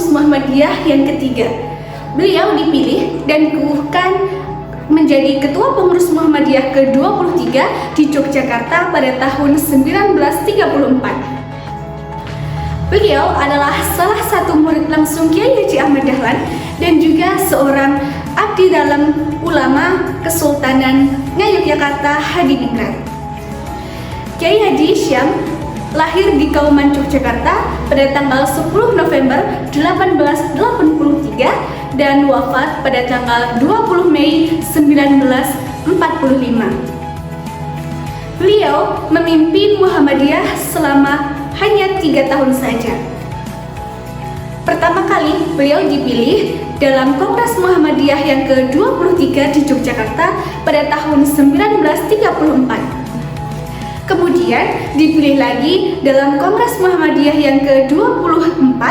pengurus Muhammadiyah yang ketiga. Beliau dipilih dan dikukuhkan menjadi Ketua Pengurus Muhammadiyah ke-23 di Yogyakarta pada tahun 1934. Beliau adalah salah satu murid langsung Kiai Haji Ahmad Dahlan dan juga seorang abdi dalam ulama Kesultanan Ngayogyakarta Hadiningrat. Kiai Haji Hisham lahir di Kauman Yogyakarta pada tanggal 10 November 1883 dan wafat pada tanggal 20 Mei 1945. Beliau memimpin Muhammadiyah selama hanya 3 tahun saja. Pertama kali beliau dipilih dalam Kongres Muhammadiyah yang ke-23 di Yogyakarta pada tahun 1934. Kemudian dipilih lagi dalam Kongres Muhammadiyah yang ke-24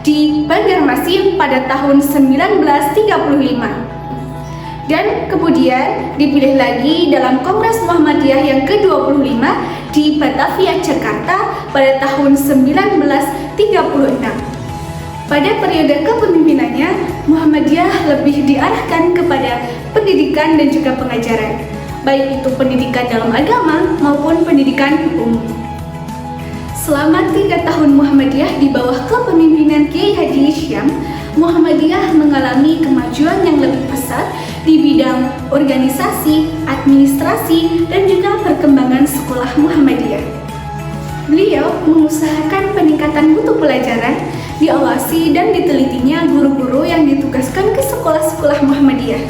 di Banjarmasin pada tahun 1935. Dan kemudian dipilih lagi dalam Kongres Muhammadiyah yang ke-25 di Batavia, Jakarta pada tahun 1936. Pada periode kepemimpinannya, Muhammadiyah lebih diarahkan kepada pendidikan dan juga pengajaran, baik itu pendidikan dalam agama maupun pendidikan umum. Selama 3 tahun Muhammadiyah di bawah kepemimpinan Kiai Haji Hisham, Muhammadiyah mengalami kemajuan yang lebih pesat di bidang organisasi, administrasi, dan juga perkembangan sekolah Muhammadiyah. Beliau mengusahakan peningkatan mutu pelajaran, diawasi dan ditelitinya guru-guru yang ditugaskan ke sekolah-sekolah Muhammadiyah.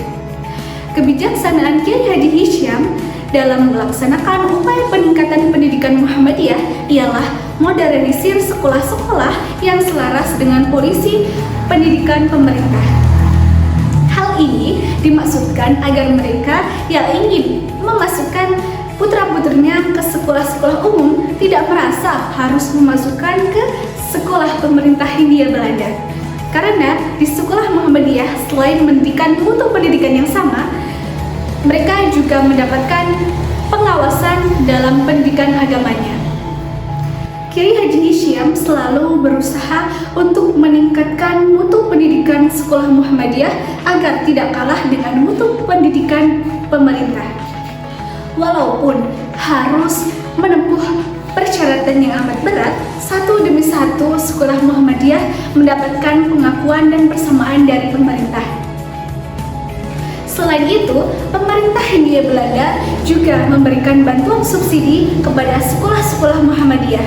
Kebijaksanaan Kiai Haji Hisham dalam melaksanakan upaya peningkatan pendidikan Muhammadiyah ialah modernisir sekolah-sekolah yang selaras dengan polisi pendidikan pemerintah. Hal ini dimaksudkan agar mereka yang ingin memasukkan putra-putrinya ke sekolah-sekolah umum tidak merasa harus memasukkan ke sekolah pemerintah Hindia Belanda. Karena di sekolah Muhammadiyah selain memberikan mutu pendidikan yang sama, mereka juga mendapatkan pengawasan dalam pendidikan agamanya. Kiai Haji Hisham selalu berusaha untuk meningkatkan mutu pendidikan sekolah Muhammadiyah agar tidak kalah dengan mutu pendidikan pemerintah. Walaupun harus menempuh persyaratan yang amat berat, satu demi satu sekolah Muhammadiyah mendapatkan pengakuan dan persamaan dari pemerintah. Selain itu, pemerintah Hindia Belanda juga memberikan bantuan subsidi kepada sekolah-sekolah Muhammadiyah.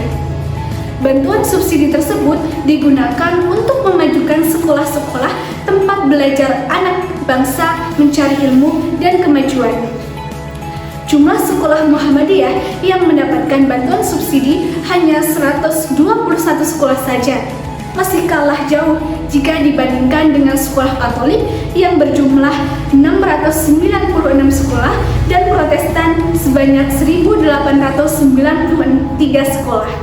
Bantuan subsidi tersebut digunakan untuk memajukan sekolah-sekolah tempat belajar anak bangsa mencari ilmu dan kemajuan. Jumlah sekolah Muhammadiyah yang mendapatkan bantuan subsidi hanya 121 sekolah saja, masih kalah jauh jika dibandingkan dengan sekolah Katolik yang berjumlah 696 sekolah dan Protestan sebanyak 1.893 sekolah.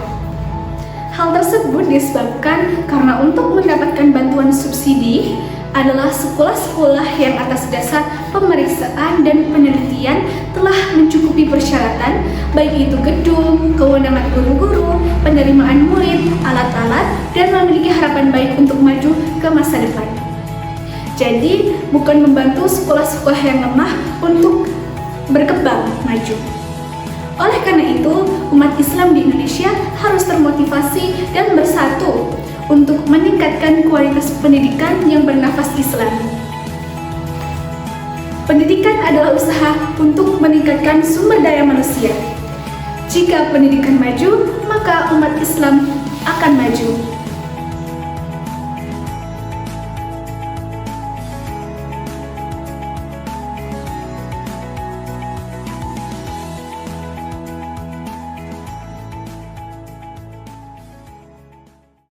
Hal tersebut disebabkan karena untuk mendapatkan bantuan subsidi adalah sekolah-sekolah yang atas dasar pemeriksaan dan penelitian telah mencukupi persyaratan, baik itu gedung, kewenangan guru-guru, penerimaan murid, alat-alat, dan memiliki harapan baik untuk maju ke masa depan. Jadi, bukan membantu sekolah-sekolah yang lemah untuk berkembang maju. Oleh karena itu, umat Islam di Indonesia harus termotivasi dan bersatu untuk meningkatkan kualitas pendidikan yang bernafas Islam. Pendidikan adalah usaha untuk meningkatkan sumber daya manusia. Jika pendidikan maju, maka umat Islam akan maju.